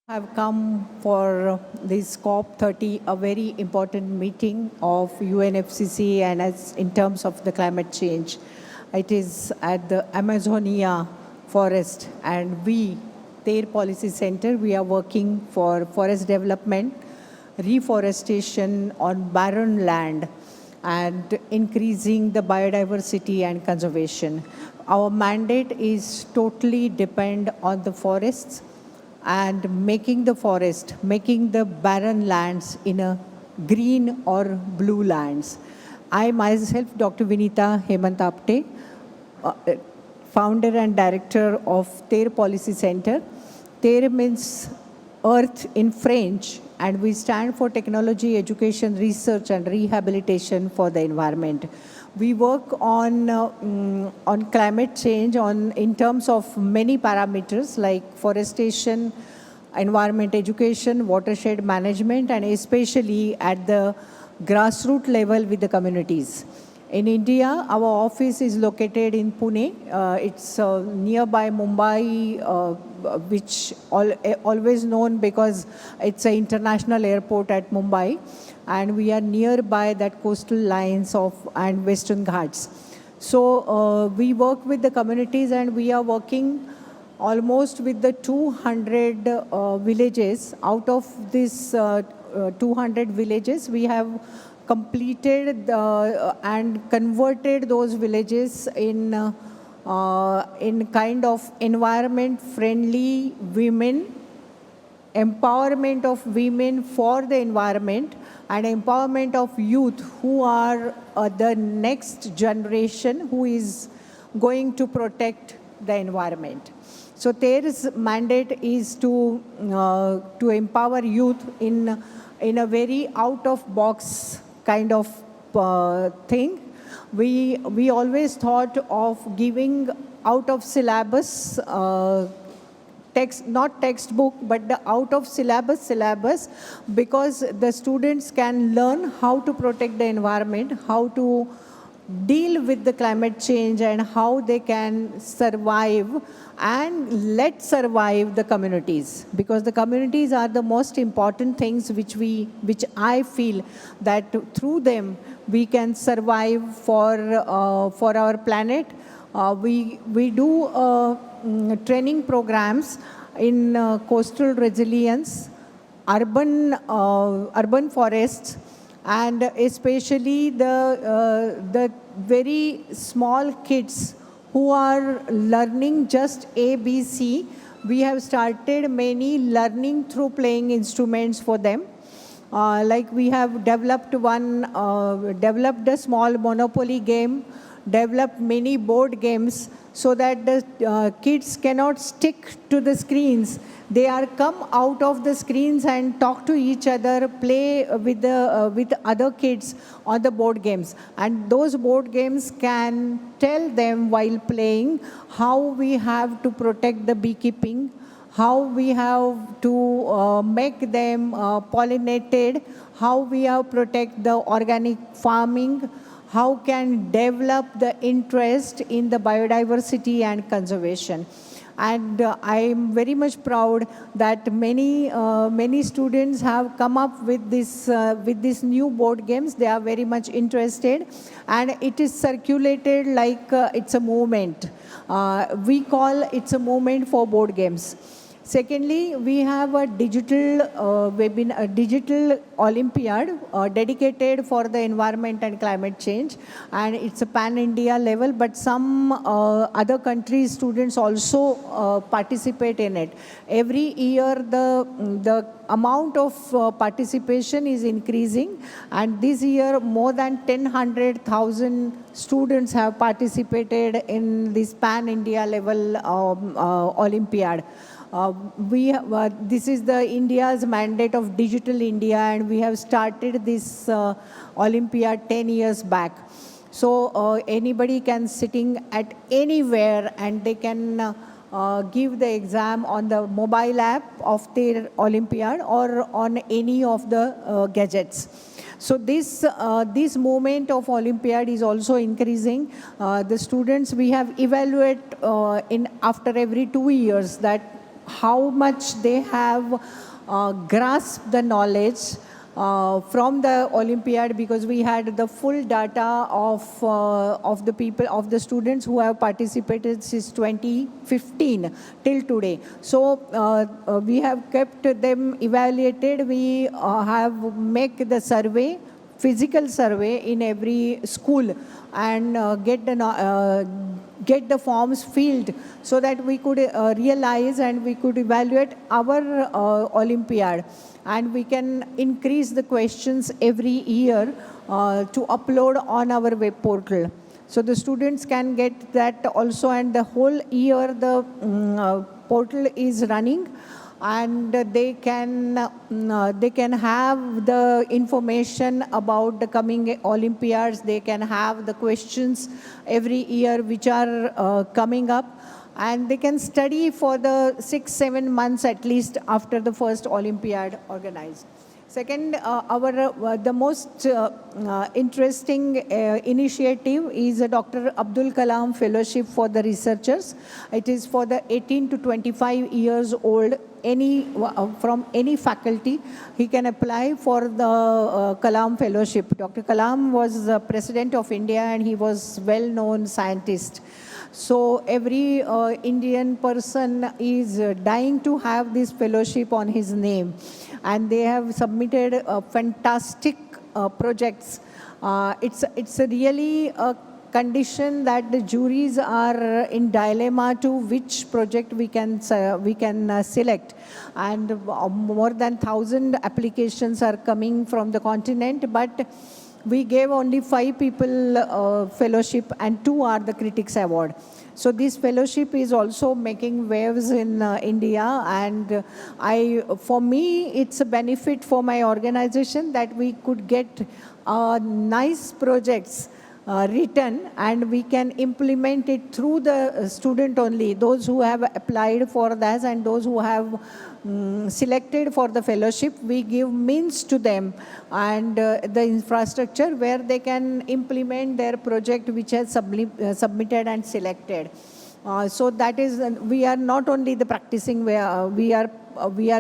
Have come for this COP30, a very important meeting of UNFCCC and as in terms of the climate change. It is at the Amazonia forest, and we, TERRE Policy Center, we are working for forest development, reforestation on barren land, and increasing the biodiversity and conservation. Our mandate is totally depend on the forests and making the forest, making the barren lands in a green or blue lands. I myself, Dr. Vinita Apte, founder and director of TERRE Policy Center. TERRE means Earth in French, and we stand for technology, education, research, and rehabilitation for the environment. We work on climate change in terms of many parameters like forestation, environment education, watershed management, and especially at the grassroots level with the communities. In India, our office is located in Pune. It's nearby Mumbai, which always known because it's an international airport at Mumbai. And we are nearby that coastal lines and Western Ghats. So we work with the communities, and we are working almost with the 200 villages. Out of this 200 villages, we have completed and converted those villages in kind of environment-friendly women, empowerment of women for the environment, and empowerment of youth who are the next generation who is going to protect the environment. So TERRE's mandate is to empower youth in a very out-of-box kind of thing. We always thought of giving out-of-syllabus not textbook, but the out of syllabus, because the students can learn how to protect the environment, how to deal with the climate change, and how they can survive and let survive the communities, because the communities are the most important things which I feel that through them we can survive for our planet. We do training programs in coastal resilience, urban forests, and especially the very small kids who are learning just ABC. We have started many learning through playing instruments for them. Like we have developed a small monopoly game, developed many board games, so that the kids cannot stick to the screens. They are come out of the screens and talk to each other, play with other kids on the board games. And those board games can tell them while playing how we have to protect the beekeeping, how we have to make them pollinated, how we have to protect the organic farming, how can develop the interest in the biodiversity and conservation. And I am very much proud that many students have come up with this new board games. They are very much interested, and it is circulated like it's a movement. We call it's a movement for board games. Secondly, we have a digital digital Olympiad dedicated for the environment and climate change, and it's a pan-India level, but some other countries' students also participate in it. Every year, the amount of participation is increasing, and this year more than 100,000 students have participated in this pan-India level Olympiad. This is the India's mandate of Digital India, and we have started this Olympiad 10 years back. So anybody can sitting at anywhere, and they can give the exam on the mobile app of their Olympiad or on any of the gadgets. So this movement of Olympiad is also increasing. The students we have evaluate after every 2 years that how much they have grasped the knowledge from the Olympiad, because we had the full data of the people, of the students who have participated since 2015 till today. So we have kept them evaluated. We have make the survey, physical survey in every school, and get the forms filled, so that we could realize and we could evaluate our Olympiad, and we can increase the questions every year to upload on our web portal. So the students can get that also, and the whole year the portal is running, and they can have the information about the coming Olympiads. They can have the questions every year which are coming up, and they can study for the 6-7 months at least after the first Olympiad organized. Second, the most interesting initiative is a Dr. Abdul Kalam Fellowship for the researchers. It is for the 18 to 25 years old, from any faculty. He can apply for the Kalam Fellowship. Dr. Kalam was the President of India, and he was well-known scientist. So every Indian person is dying to have this fellowship on his name. And they have submitted fantastic projects. It's a really a condition that the juries are in dilemma to which project we can select. And more than 1,000 applications are coming from the continent, but we gave only 5 people fellowship, and 2 are the Critics Award. So this fellowship is also making waves in India, and for me, it's a benefit for my organization that we could get nice projects written, and we can implement it through the student only, those who have applied for that and those who have selected for the fellowship. We give means to them and the infrastructure where they can implement their project which has submitted and selected. So that is, we are not only the practicing, we are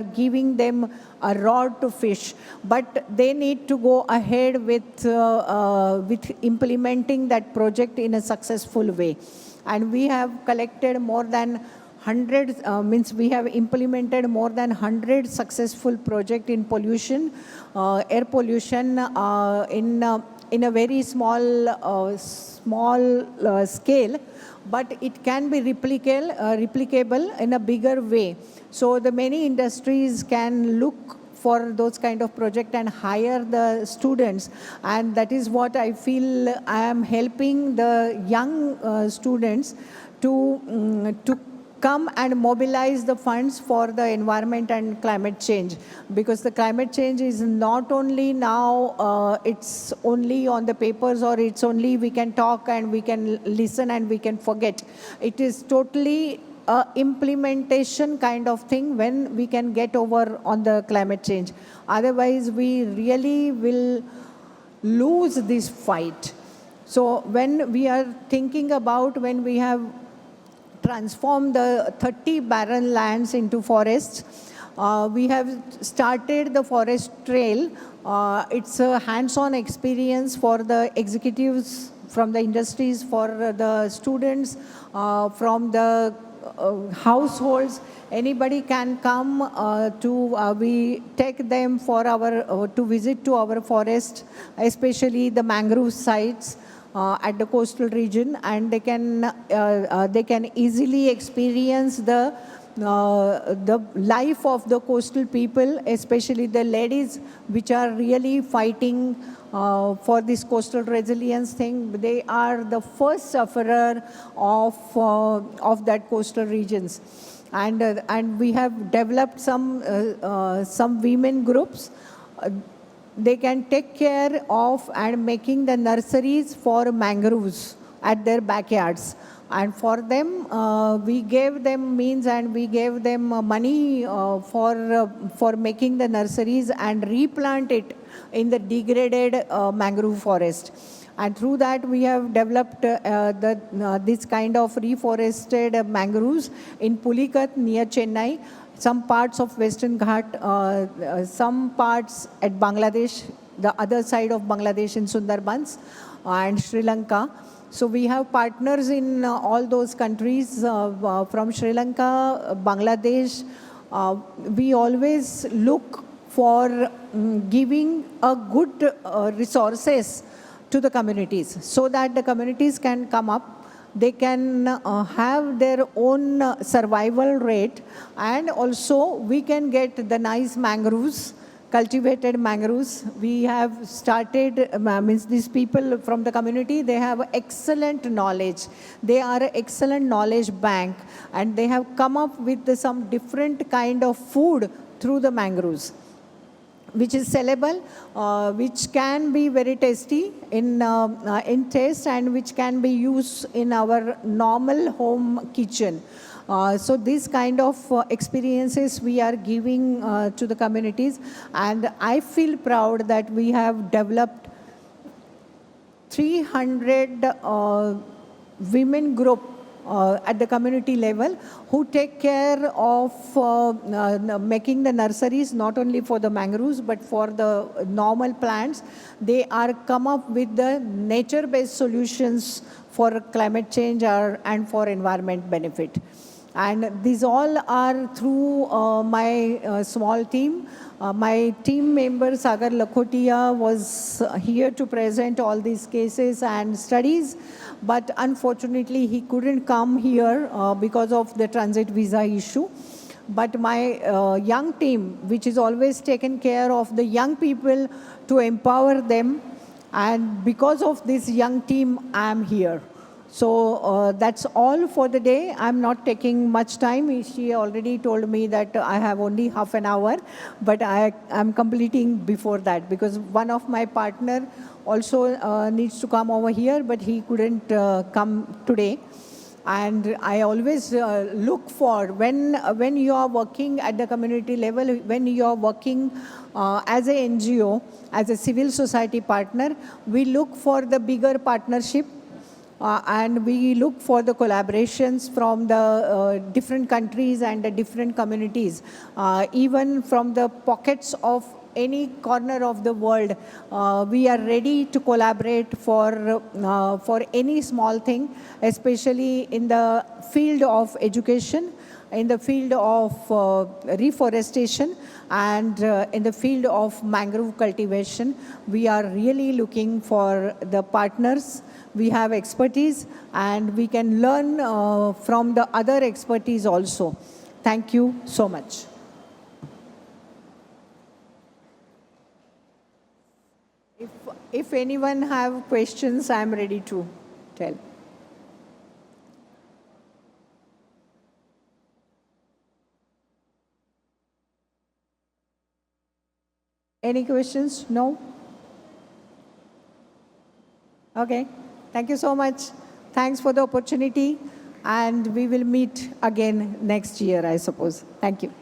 giving them a rod to fish, but they need to go ahead with implementing that project in a successful way. And we have collected more than 100, we have implemented more than 100 successful projects in pollution, air pollution, in a very small scale, but it can be replicable in a bigger way. So the many industries can look for those kind of project and hire the students, and that is what I feel I am helping the young students to come and mobilize the funds for the environment and climate change, because the climate change is not only now it's only on the papers, or it's only we can talk and we can listen and we can forget. It is totally implementation kind of thing when we can get over on the climate change. Otherwise, we really will lose this fight. So when we are thinking about, when we have transformed the 30 barren lands into forests, we have started the forest trail. It's a hands-on experience for the executives, from the industries, for the students, from the households. Anybody can come we take them for our to visit to our forest, especially the mangrove sites at the coastal region, and they can easily experience the life of the coastal people, especially the ladies, which are really fighting for this coastal resilience thing. They are the first sufferer of that coastal regions, and we have developed some women groups. They can take care of and making the nurseries for mangroves at their backyards. And for them, we gave them means and we gave them money for making the nurseries and replant it in the degraded mangrove forest. And through that, we have developed this kind of reforested mangroves in Pulikat near Chennai, some parts of Western Ghat, some parts at Bangladesh, the other side of Bangladesh in Sundarbans, and Sri Lanka. So we have partners in all those countries from Sri Lanka, Bangladesh. We always look for giving a good resources to the communities so that the communities can come up, they can have their own survival rate, and also we can get the nice mangroves, cultivated mangroves. We have started, means these people from the community, they have excellent knowledge. They are an excellent knowledge bank, and they have come up with some different kind of food through the mangroves, which is sellable, which can be very tasty in taste, and which can be used in our normal home kitchen. So these kind of experiences we are giving to the communities, and I feel proud that we have developed 300 women group at the community level who take care of making the nurseries, not only for the mangroves but for the normal plants. They are come up with the nature-based solutions for climate change and for environment benefit. And these all are through my small team. My team member Sagar Lakhotia was here to present all these cases and studies, but unfortunately he couldn't come here because of the transit visa issue. But my young team, which is always taken care of the young people to empower them, and because of this young team, I am here. So that's all for the day. I'm not taking much time. She already told me that I have only half an hour, but I'm completing before that because one of my partner also needs to come over here, but he couldn't come today. And I always look for, when you are working at the community level, when you are working as a NGO, as a civil society partner, we look for the bigger partnership. And we look for the collaborations from the different countries and the different communities, even from the pockets of any corner of the world. We are ready to collaborate for any small thing, especially in the field of education, in the field of reforestation, and in the field of mangrove cultivation. We are really looking for the partners. We have expertise, and we can learn from the other expertise also. Thank you so much. If anyone have questions, I am ready to tell. Any questions? No? Okay. Thank you so much. Thanks for the opportunity. And we will meet again next year, I suppose. Thank you.